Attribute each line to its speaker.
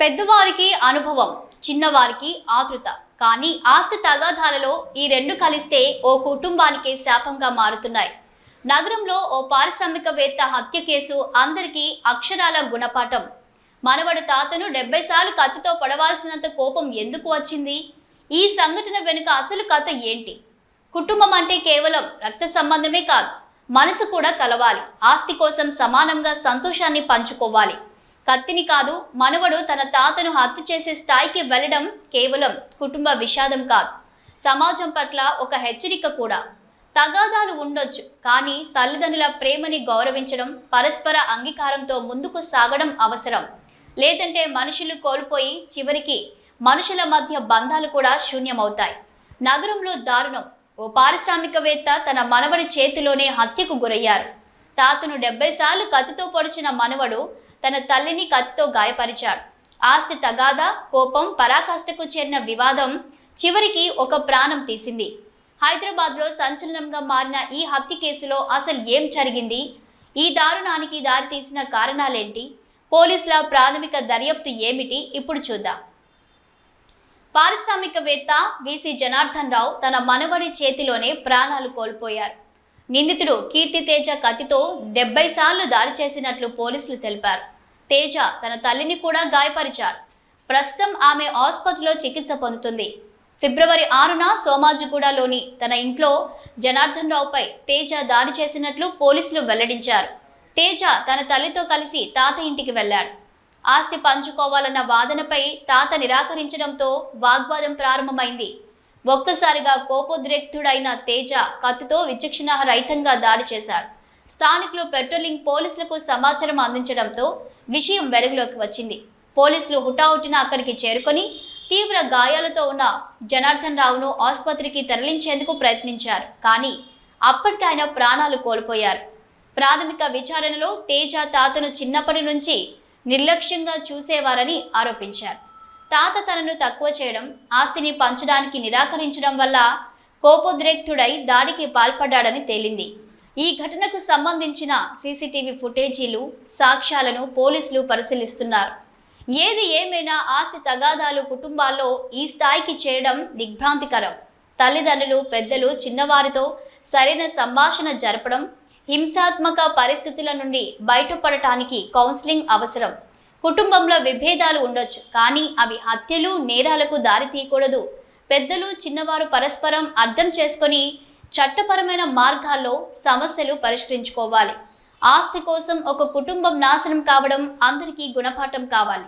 Speaker 1: పెద్దవారికి అనుభవం, చిన్నవారికి ఆతృత. కానీ ఆస్తి తగాదాలలో ఈ రెండు కలిస్తే ఓ కుటుంబానికి శాపంగా మారుతున్నాయి. నగరంలో ఓ పారిశ్రామికవేత్త హత్య కేసు అందరికీ అక్షరాల గుణపాఠం. మనవడు తాతను 70 సార్లు కత్తితో పొడవాల్సినంత కోపం ఎందుకు వచ్చింది? ఈ సంఘటన వెనుక అసలు కథ ఏంటి? కుటుంబం అంటే కేవలం రక్త సంబంధమే కాదు, మనసు కూడా కలవాలి. ఆస్తి కోసం సమానంగా సంతోషాన్ని పంచుకోవాలి. కత్తిని కాదు, మనవడు తన తాతను హత్య చేసే స్థాయికి వెళ్ళడం కేవలం కుటుంబ విషాదం కాదు, సమాజం పట్ల ఒక హెచ్చరిక కూడా. తగాదాలు ఉండొచ్చు, కానీ తల్లిదండ్రుల ప్రేమని గౌరవించడం, పరస్పర అంగీకారంతో ముందుకు సాగడం అవసరం. లేదంటే మనుషులు కోల్పోయి చివరికి మనుషుల మధ్య బంధాలు కూడా శూన్యమవుతాయి. నగరంలో దారుణం. ఓ పారిశ్రామికవేత్త తన మనవడి చేతిలోనే హత్యకు గురయ్యారు. తాతను 70 సార్లు కత్తితో పొడిచిన మనవడు తన తల్లిని కత్తితో గాయపరిచాడు. ఆస్తి తగాదా, కోపం, పరాకాష్ఠకు చేరిన వివాదం చివరికి ఒక ప్రాణం తీసింది. హైదరాబాద్లో సంచలనంగా మారిన ఈ హత్య కేసులో అసలు ఏం జరిగింది? ఈ దారుణానికి దారితీసిన కారణాలేంటి? పోలీసుల ప్రాథమిక దర్యాప్తు ఏమిటి? ఇప్పుడు చూద్దాం. పారిశ్రామికవేత్త వీసీ జనార్దన్ రావు తన మనవడి చేతిలోనే ప్రాణాలు కోల్పోయారు. నిందితుడు కీర్తి తేజ కత్తితో 70 సార్లు దాడి చేసినట్లు పోలీసులు తెలిపారు. తేజ తన తల్లిని కూడా గాయపరిచాడు. ప్రస్తుతం ఆమె ఆసుపత్రిలో చికిత్స పొందుతుంది. ఫిబ్రవరి 6న సోమాజిగూడలోని తన ఇంట్లో జనార్దన్ రావుపై తేజ దాడి చేసినట్లు పోలీసులు వెల్లడించారు. తేజ తన తల్లితో కలిసి తాత ఇంటికి వెళ్లాడు. ఆస్తి పంచుకోవాలన్న వాదనపై తాత నిరాకరించడంతో వాగ్వాదం ప్రారంభమైంది. ఒక్కసారిగా కోపోద్రిక్తుడైన తేజ కత్తితో విచక్షణారహితంగా దాడి చేశాడు. స్థానికులు పెట్రోలింగ్ పోలీసులకు సమాచారం అందించడంతో విషయం వెలుగులోకి వచ్చింది. పోలీసులు హుటాహుటిన అక్కడికి చేరుకొని తీవ్ర గాయాలతో ఉన్న జనార్దన్ రావును ఆసుపత్రికి తరలించేందుకు ప్రయత్నించారు. కానీ అప్పటికి ఆయన ప్రాణాలు కోల్పోయారు. ప్రాథమిక విచారణలో తేజ తాతను చిన్నప్పటి నుంచి నిర్లక్ష్యంగా చూసేవారని ఆరోపించారు. తాత తనను తక్కువ చేయడం, ఆస్తిని పంచడానికి నిరాకరించడం వల్ల కోపోద్రేక్తుడై దాడికి పాల్పడ్డాడని తేలింది. ఈ ఘటనకు సంబంధించిన సీసీటీవీ ఫుటేజీలు, సాక్ష్యాలను పోలీసులు పరిశీలిస్తున్నారు. ఏది ఏమైనా ఆస్తి తగాదాలు కుటుంబాల్లో ఈ స్థాయికి చేయడం దిగ్భ్రాంతికరం. తల్లిదండ్రులు, పెద్దలు చిన్నవారితో సరైన సంభాషణ జరపడం, హింసాత్మక పరిస్థితుల నుండి బయటపడటానికి కౌన్సిలింగ్ అవసరం. కుటుంబంలో విభేదాలు ఉండొచ్చు, కానీ అవి హత్యలు, నేరాలకు దారితీయకూడదు. పెద్దలు, చిన్నవారు పరస్పరం అర్థం చేసుకొని చట్టపరమైన మార్గాల్లో సమస్యలు పరిష్కరించుకోవాలి. ఆస్తి కోసం ఒక కుటుంబం నాశనం కావడం అందరికీ గుణపాఠం కావాలి.